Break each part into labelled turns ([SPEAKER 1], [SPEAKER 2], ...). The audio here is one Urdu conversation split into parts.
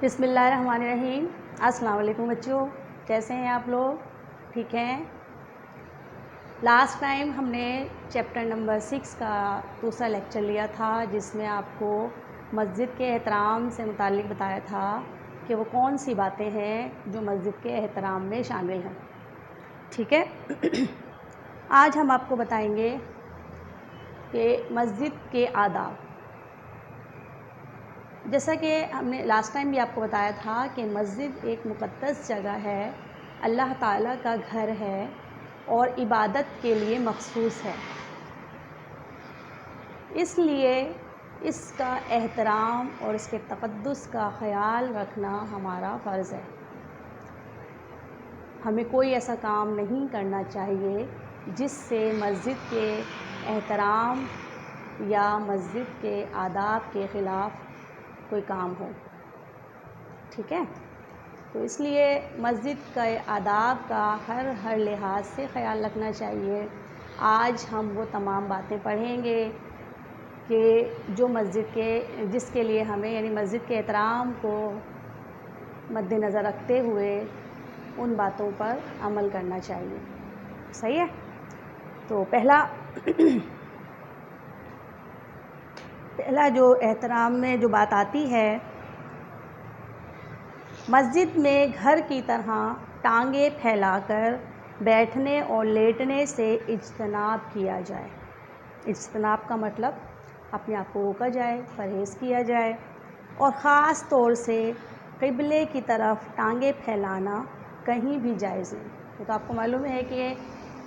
[SPEAKER 1] بسم اللہ الرحمن الرحیم۔ السلام علیکم بچوں، کیسے ہیں آپ لوگ؟ ٹھیک ہیں؟ لاسٹ ٹائم ہم نے چیپٹر نمبر 6 کا دوسرا لیکچر لیا تھا، جس میں آپ کو مسجد کے احترام سے متعلق بتایا تھا کہ وہ کون سی باتیں ہیں جو مسجد کے احترام میں شامل ہیں۔ ٹھیک ہے؟ آج ہم آپ کو بتائیں گے کہ مسجد کے آداب۔ جیسا کہ ہم نے لاسٹ ٹائم بھی آپ کو بتایا تھا کہ مسجد ایک مقدس جگہ ہے، اللہ تعالیٰ کا گھر ہے اور عبادت کے لیے مخصوص ہے، اس لیے اس کا احترام اور اس کے تقدس کا خیال رکھنا ہمارا فرض ہے۔ ہمیں کوئی ایسا کام نہیں کرنا چاہیے جس سے مسجد کے احترام یا مسجد کے آداب کے خلاف کوئی کام ہو۔ ٹھیک ہے؟ تو اس لیے مسجد کے آداب کا ہر لحاظ سے خیال رکھنا چاہیے۔ آج ہم وہ تمام باتیں پڑھیں گے کہ جو جس کے لیے ہمیں یعنی مسجد کے احترام کو مد نظر رکھتے ہوئے ان باتوں پر عمل کرنا چاہیے۔ صحیح ہے؟ تو پہلا جو احترام میں جو بات آتی ہے، مسجد میں گھر کی طرح ٹانگیں پھیلا کر بیٹھنے اور لیٹنے سے اجتناب کیا جائے۔ اجتناب کا مطلب اپنے آپ کو روکا جائے، پرہیز کیا جائے، اور خاص طور سے قبلے کی طرف ٹانگیں پھیلانا کہیں بھی جائز نہیں۔ تو آپ کو معلوم ہے کہ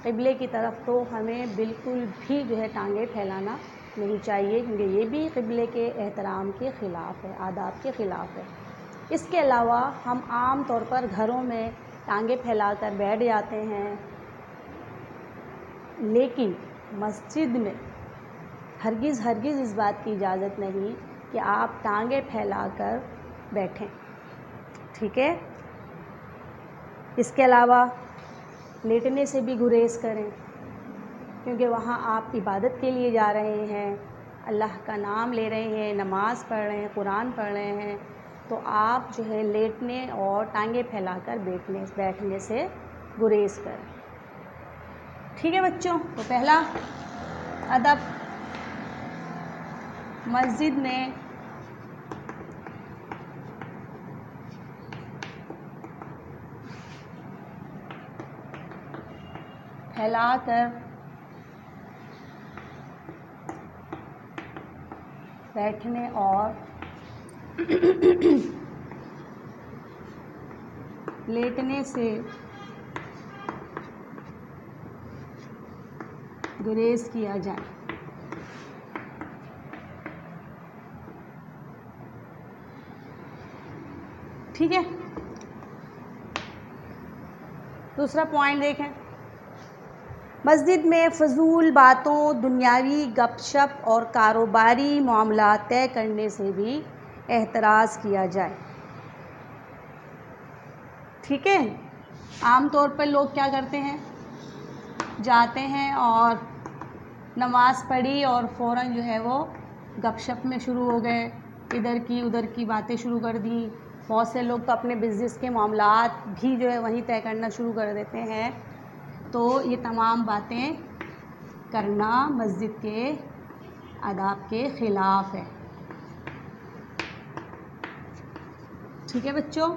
[SPEAKER 1] قبلے کی طرف تو ہمیں بالکل بھی ٹانگیں پھیلانا نہیں چاہیے، کیونکہ یہ بھی قبلے کے احترام کے خلاف ہے، آداب کے خلاف ہے۔ اس کے علاوہ ہم عام طور پر گھروں میں ٹانگیں پھیلا کر بیٹھ جاتے ہیں، لیکن مسجد میں ہرگز اس بات کی اجازت نہیں کہ آپ ٹانگیں پھیلا کر بیٹھیں۔ ٹھیک ہے؟ اس کے علاوہ لیٹنے سے بھی گریز کریں، کیونکہ وہاں آپ عبادت کے لیے جا رہے ہیں، اللہ کا نام لے رہے ہیں، نماز پڑھ رہے ہیں، قرآن پڑھ رہے ہیں، تو آپ لیٹنے اور ٹانگیں پھیلا کر بیٹھنے سے گریز کریں۔ ٹھیک ہے بچوں؟ تو پہلا ادب، مسجد میں پھیلا کر بیٹھنے اور لیٹنے سے گریز کیا جائے۔ ٹھیک ہے؟ دوسرا پوائنٹ دیکھیں، مسجد میں فضول باتوں، دنیاوی گپ شپ اور کاروباری معاملات طے کرنے سے بھی احتراز کیا جائے۔ ٹھیک ہے؟ عام طور پر لوگ کیا کرتے ہیں، جاتے ہیں اور نماز پڑھی اور فوراً وہ گپ شپ میں شروع ہو گئے، ادھر کی باتیں شروع کر دیں۔ بہت سے لوگ تو اپنے بزنس کے معاملات بھی وہیں طے کرنا شروع کر دیتے ہیں۔ تو یہ تمام باتیں کرنا مسجد کے آداب کے خلاف ہے۔ ٹھیک ہے بچوں؟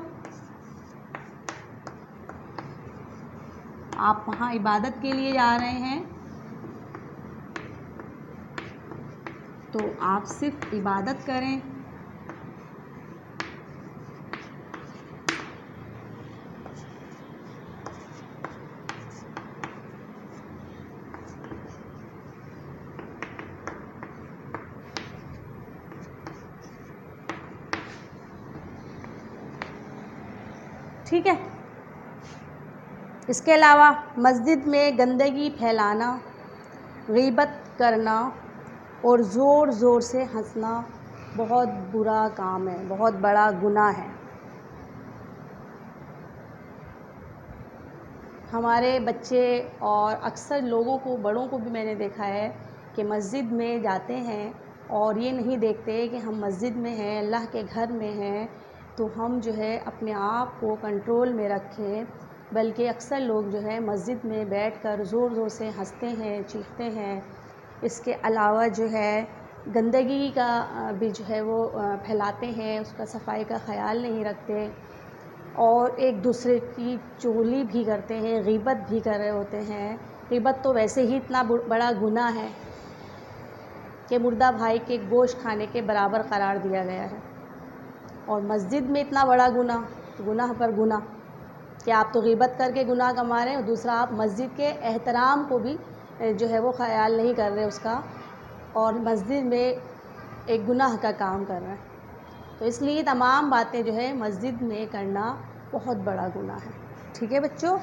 [SPEAKER 1] آپ وہاں عبادت کے لیے جا رہے ہیں تو آپ صرف عبادت کریں۔ ٹھیک ہے؟ اس کے علاوہ مسجد میں گندگی پھیلانا، غیبت کرنا اور زور سے ہنسنا بہت برا کام ہے، بہت بڑا گناہ ہے۔ ہمارے بچے اور اکثر لوگوں کو، بڑوں کو بھی میں نے دیکھا ہے کہ مسجد میں جاتے ہیں اور یہ نہیں دیکھتے کہ ہم مسجد میں ہیں، اللہ کے گھر میں ہیں، تو ہم جو ہے اپنے آپ کو کنٹرول میں رکھیں، بلکہ اکثر لوگ جو ہے مسجد میں بیٹھ کر زور زور سے ہنستے ہیں، چیختے ہیں۔ اس کے علاوہ جو ہے گندگی کا بھی جو ہے وہ پھیلاتے ہیں، اس کا صفائی کا خیال نہیں رکھتے، اور ایک دوسرے کی چغلی بھی کرتے ہیں، غیبت بھی کر رہے ہوتے ہیں۔ غیبت تو ویسے ہی اتنا بڑا گناہ ہے کہ مردہ بھائی کے گوشت کھانے کے برابر قرار دیا گیا ہے، اور مسجد میں اتنا بڑا گناہ پر گناہ کہ آپ تو غیبت کر کے گناہ کما رہے ہیں، اور دوسرا آپ مسجد کے احترام کو بھی جو ہے وہ خیال نہیں کر رہے اس کا، اور مسجد میں ایک گناہ کا کام کر رہے ہیں۔ تو اس لیے تمام باتیں جو ہے مسجد میں کرنا بہت بڑا گناہ ہے۔ ٹھیک ہے بچوں؟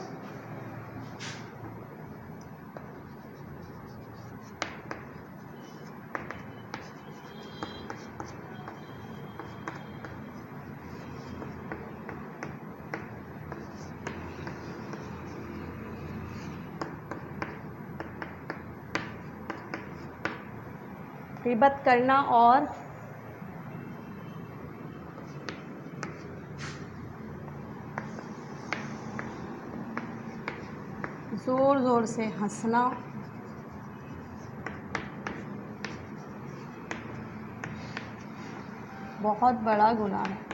[SPEAKER 1] غیبت کرنا اور زور زور سے ہنسنا بہت بڑا گناہ ہے۔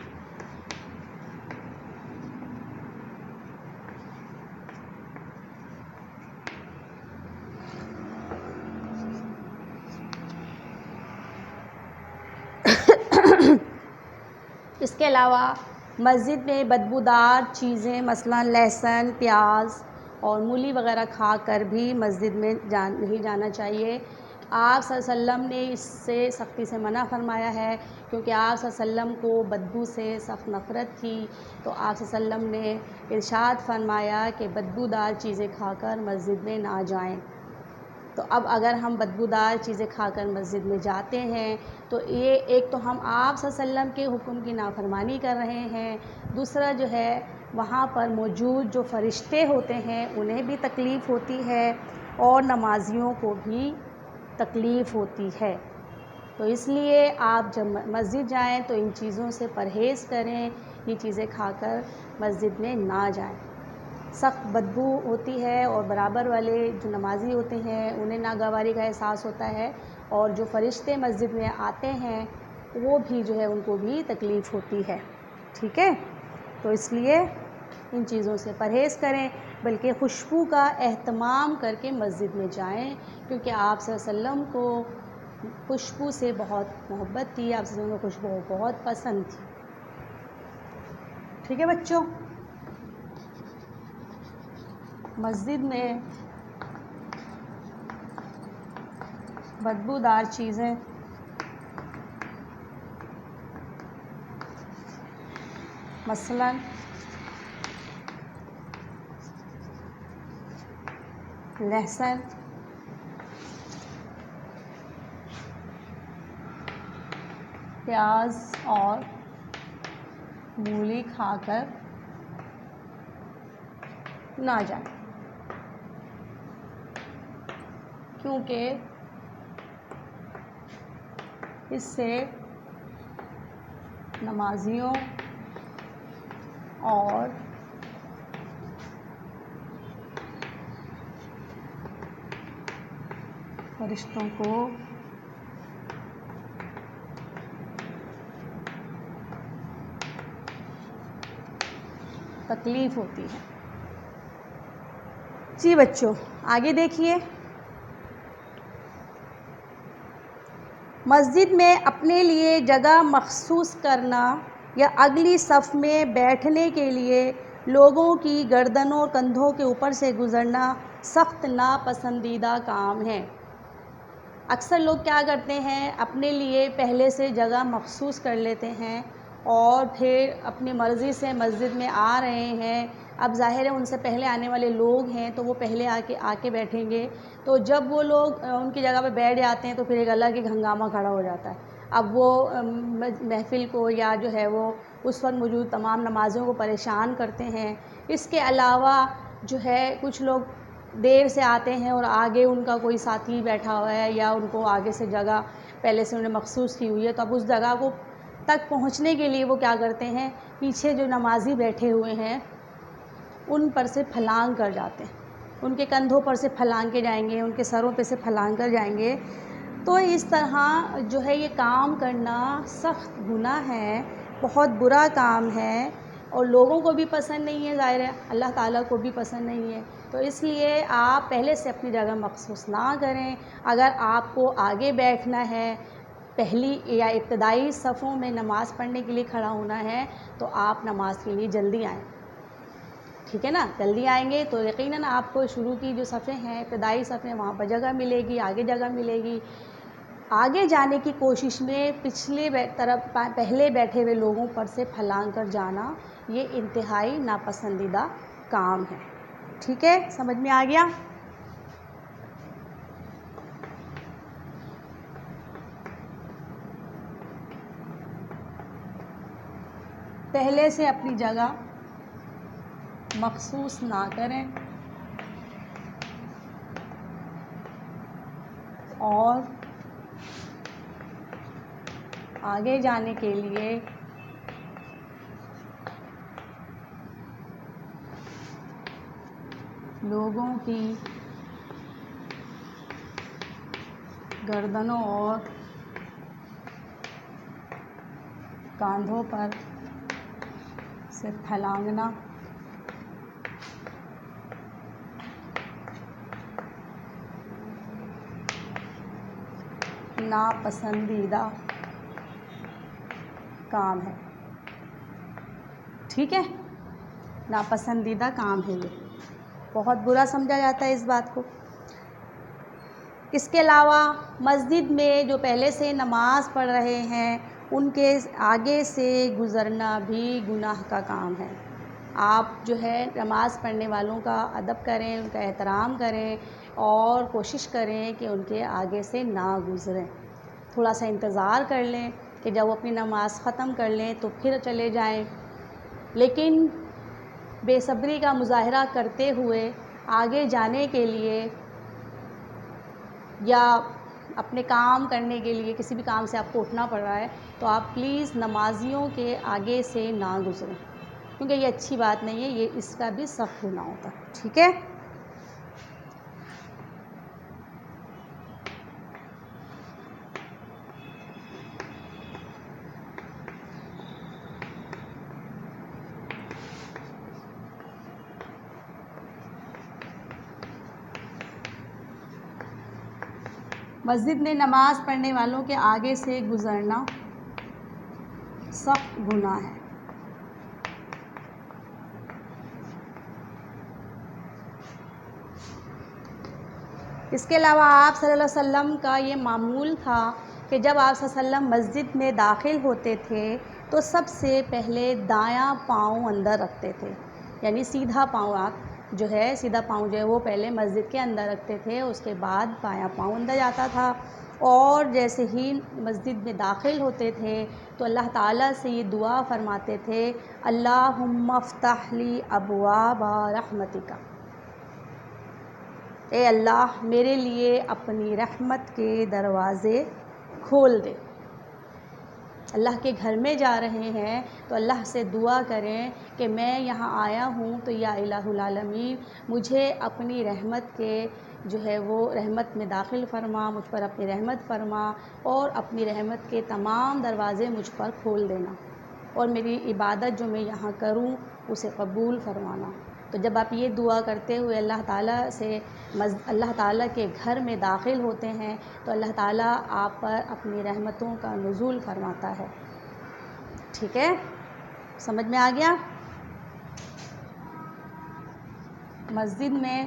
[SPEAKER 1] اس کے علاوہ مسجد میں بدبودار چیزیں مثلاً لہسن، پیاز اور مولی وغیرہ کھا کر بھی مسجد میں نہیں جانا چاہیے۔ آپ صلی اللہ علیہ وسلم نے اس سے سختی سے منع فرمایا ہے، کیونکہ آپ صلی اللہ علیہ وسلم کو بدبو سے سخت نفرت تھی، تو آپ صلی اللہ علیہ وسلم نے ارشاد فرمایا کہ بدبودار چیزیں کھا کر مسجد میں نہ جائیں۔ تو اب اگر ہم بدبودار چیزیں کھا کر مسجد میں جاتے ہیں تو یہ ایک تو ہم آپ صلی اللہ علیہ وسلم کے حکم کی نافرمانی کر رہے ہیں، دوسرا جو ہے وہاں پر موجود جو فرشتے ہوتے ہیں انہیں بھی تکلیف ہوتی ہے، اور نمازیوں کو بھی تکلیف ہوتی ہے۔ تو اس لیے آپ جب مسجد جائیں تو ان چیزوں سے پرہیز کریں، یہ چیزیں کھا کر مسجد میں نہ جائیں۔ سخت بدبو ہوتی ہے، اور برابر والے جو نمازی ہوتے ہیں انہیں ناگواری کا احساس ہوتا ہے، اور جو فرشتے مسجد میں آتے ہیں وہ بھی جو ہے ان کو بھی تکلیف ہوتی ہے۔ ٹھیک ہے؟ تو اس لیے ان چیزوں سے پرہیز کریں، بلکہ خوشبو کا اہتمام کر کے مسجد میں جائیں، کیونکہ آپ صلی اللہ علیہ وسلم کو خوشبو سے بہت محبت تھی، آپ صلی اللہ علیہ وسلم کو خوشبو بہت پسند تھی۔ ٹھیک ہے بچوں؟ مسجد میں بدبودار چیزیں مثلاً لہسن، پیاز اور مولی کھا کر نہ جائیں، کیونکہ اس سے نمازیوں اور فرشتوں کو تکلیف ہوتی ہے۔ جی بچوں، آگے دیکھیے۔ مسجد میں اپنے لیے جگہ مخصوص کرنا یا اگلی صف میں بیٹھنے کے لیے لوگوں کی گردنوں اور کندھوں کے اوپر سے گزرنا سخت ناپسندیدہ کام ہے۔ اکثر لوگ کیا کرتے ہیں، اپنے لیے پہلے سے جگہ مخصوص کر لیتے ہیں، اور پھر اپنی مرضی سے مسجد میں آ رہے ہیں۔ اب ظاہر ہے ان سے پہلے آنے والے لوگ ہیں تو وہ پہلے آ کے بیٹھیں گے، تو جب وہ لوگ ان کی جگہ پہ بیٹھ جاتے ہیں تو پھر ایک الگ ہی ہنگامہ کھڑا ہو جاتا ہے۔ اب وہ محفل کو یا جو ہے وہ اس وقت موجود تمام نمازیوں کو پریشان کرتے ہیں۔ اس کے علاوہ جو ہے کچھ لوگ دیر سے آتے ہیں اور آگے ان کا کوئی ساتھی بیٹھا ہوا ہے، یا ان کو آگے سے جگہ پہلے سے انہیں مخصوص کی ہوئی ہے، تو اب اس جگہ کو تک پہنچنے کے لیے وہ کیا کرتے ہیں، پیچھے جو نمازی بیٹھے ہوئے ہیں ان پر سے پھلانگ کر جاتے ہیں، ان کے کندھوں پر سے پھلانگ کے جائیں گے، ان کے سروں پہ سے پھلانگ کر جائیں گے۔ تو اس طرح جو ہے یہ کام کرنا سخت گناہ ہے، بہت برا کام ہے، اور لوگوں کو بھی پسند نہیں ہے، ظاہر ہے اللہ تعالیٰ کو بھی پسند نہیں ہے۔ تو اس لیے آپ پہلے سے اپنی جگہ مخصوص نہ کریں۔ اگر آپ کو آگے بیٹھنا ہے، پہلی یا ابتدائی صفوں میں نماز پڑھنے کے لیے کھڑا ہونا ہے، تو آپ نماز کے لیے جلدی آئیں، ٹھیک ہے نا؟ جلدی آئیں گے تو یقیناً آپ کو شروع کی جو صفیں ہیں، ابتدائی صفیں، وہاں پر جگہ ملے گی، آگے جگہ ملے گی۔ آگے جانے کی کوشش میں پچھلے طرف پہلے بیٹھے ہوئے لوگوں پر سے پھلانگ کر جانا یہ انتہائی ناپسندیدہ کام ہے، ٹھیک ہے؟ سمجھ میں آ گیا؟ پہلے سے اپنی جگہ مخصوص نہ کریں اور آگے جانے کے لیے لوگوں کی گردنوں اور کاندھوں پر سے پھلانگنا ناپسندیدہ کام ہے، ٹھیک ہے؟ ناپسندیدہ کام ہے، یہ بہت برا سمجھا جاتا ہے اس بات کو۔ اس کے علاوہ مسجد میں جو پہلے سے نماز پڑھ رہے ہیں ان کے آگے سے گزرنا بھی گناہ کا کام ہے۔ آپ جو ہے نماز پڑھنے والوں کا ادب کریں، ان کا احترام کریں اور کوشش کریں کہ ان کے آگے سے نہ گزریں، تھوڑا سا انتظار کر لیں کہ جب وہ اپنی نماز ختم کر لیں تو پھر چلے جائیں، لیکن بے صبری کا مظاہرہ کرتے ہوئے آگے جانے کے لیے یا اپنے کام کرنے کے لیے کسی بھی کام سے آپ کو اٹھنا پڑ رہا ہے تو آپ پلیز نمازیوں کے آگے سے نہ گزریں، کیونکہ یہ اچھی بات نہیں ہے، یہ اس کا بھی سخت گناہ ہوتا ہے، ٹھیک ہے؟ مسجد میں نماز پڑھنے والوں کے آگے سے گزرنا سخت گناہ ہے۔ اس کے علاوہ آپ صلی اللہ علیہ وسلم کا یہ معمول تھا کہ جب آپ صلی اللہ علیہ وسلم مسجد میں داخل ہوتے تھے تو سب سے پہلے دایاں پاؤں اندر رکھتے تھے، یعنی سیدھا پاؤں، آپ جو ہے سیدھا پاؤں جو ہے وہ پہلے مسجد کے اندر رکھتے تھے، اس کے بعد بایاں پاؤں اندر جاتا تھا، اور جیسے ہی مسجد میں داخل ہوتے تھے تو اللہ تعالیٰ سے یہ دعا فرماتے تھے، اللہم افتح لی ابواب رحمتک، اے اللہ میرے لیے اپنی رحمت کے دروازے کھول دے۔ اللہ کے گھر میں جا رہے ہیں تو اللہ سے دعا کریں کہ میں یہاں آیا ہوں تو یا الہ العالمین مجھے اپنی رحمت کے جو ہے وہ رحمت میں داخل فرما، مجھ پر اپنی رحمت فرما اور اپنی رحمت کے تمام دروازے مجھ پر کھول دینا، اور میری عبادت جو میں یہاں کروں اسے قبول فرمانا۔ تو جب آپ یہ دعا کرتے ہوئے اللہ تعالیٰ سے اللہ تعالیٰ کے گھر میں داخل ہوتے ہیں تو اللہ تعالیٰ آپ پر اپنی رحمتوں کا نزول فرماتا ہے، ٹھیک ہے؟ سمجھ میں آ گیا؟ مسجد میں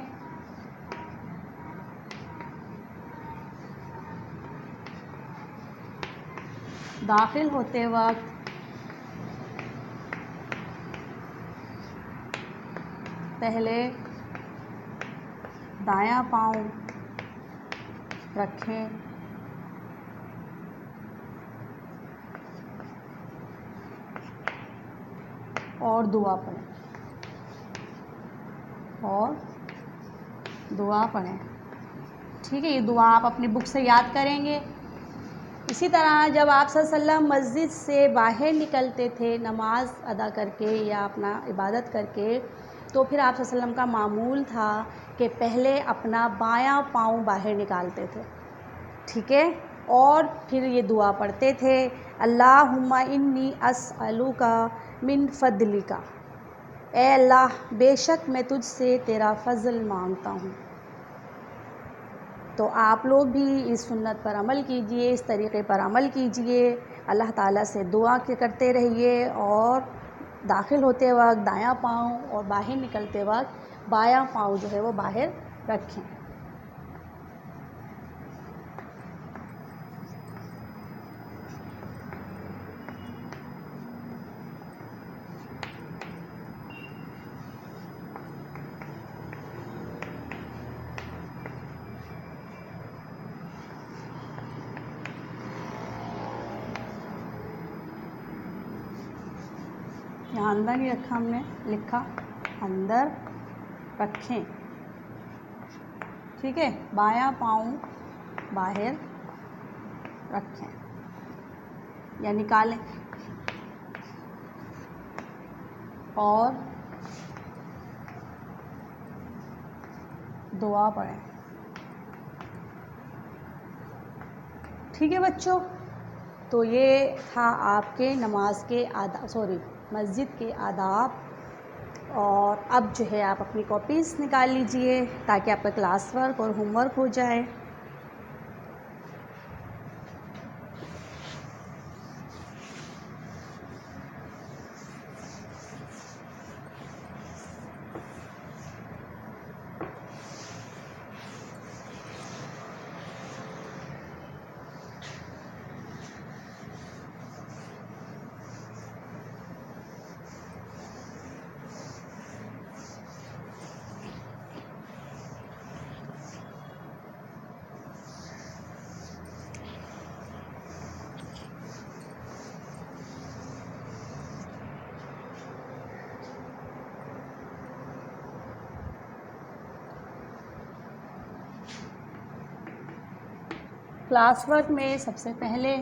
[SPEAKER 1] داخل ہوتے وقت پہلے دایاں پاؤں رکھیں اور دعا پڑھیں، ٹھیک ہے؟ یہ دعا آپ اپنی بک سے یاد کریں گے اسی طرح جب آپ صلی اللہ علیہ وسلم مسجد سے باہر نکلتے تھے نماز ادا کر کے یا اپنا عبادت کر کے، تو پھر آپ صلی اللہ علیہ وسلم کا معمول تھا کہ پہلے اپنا بایاں پاؤں باہر نکالتے تھے، ٹھیک ہے، اور پھر یہ دعا پڑھتے تھے، اللہم انی اسألک من فضلک، اے اللہ بے شک میں تجھ سے تیرا فضل مانگتا ہوں۔ تو آپ لوگ بھی اس سنت پر عمل کیجئے، اس طریقے پر عمل کیجئے، اللہ تعالیٰ سے دعا کرتے رہیے، اور داخل ہوتے وقت دایاں پاؤں اور باہر نکلتے وقت بایاں پاؤں جو ہے وہ باہر رکھیں۔ یہاں اندر نہیں رکھا، ہم نے لکھا اندر رکھیں، ٹھیک ہے، بایاں پاؤں باہر رکھیں یا نکالیں اور دعا پڑھیں، ٹھیک ہے بچوں۔ تو یہ تھا آپ کے نماز کے مسجد کے آداب، اور اب جو ہے آپ اپنی کاپیز نکال لیجئے تاکہ آپ کا کلاس ورک اور ہوم ورک ہو جائے۔ کلاس ورک میں سب سے پہلے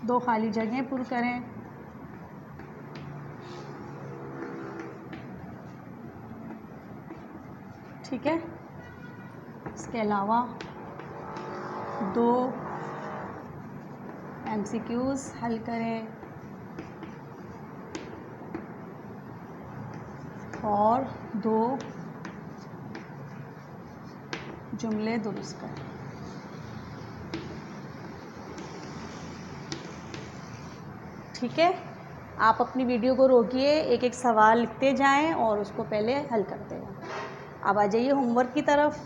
[SPEAKER 1] دو خالی جگہیں پر کریں، ٹھیک ہے، اس کے علاوہ دو MCQs حل کریں اور دو جملے درست کریں، ٹھیک ہے۔ آپ اپنی ویڈیو کو روکیے، ایک ایک سوال لکھتے جائیں اور اس کو پہلے حل کرتے جائیں۔ اب آ جائیے ہوم ورک کی طرف۔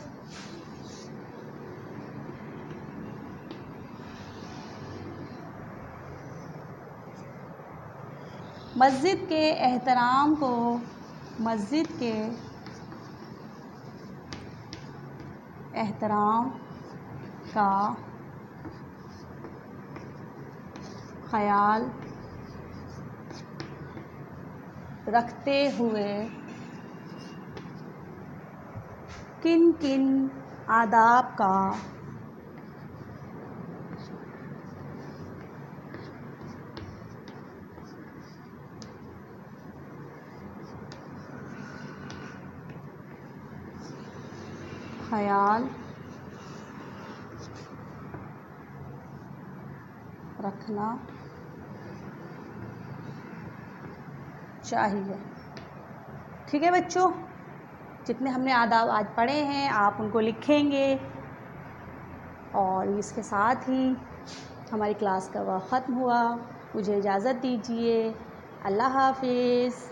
[SPEAKER 1] مسجد کے احترام کو مسجد کے احترام کا خیال رکھتے ہوئے کن کن آداب کا خیال رکھنا چاہیے، ٹھیک ہے بچوں۔ جتنے ہم نے آداب آج پڑھے ہیں آپ ان کو لکھیں گے، اور اس کے ساتھ ہی ہماری کلاس کا وقت ختم ہوا۔ مجھے اجازت دیجیے، اللہ حافظ۔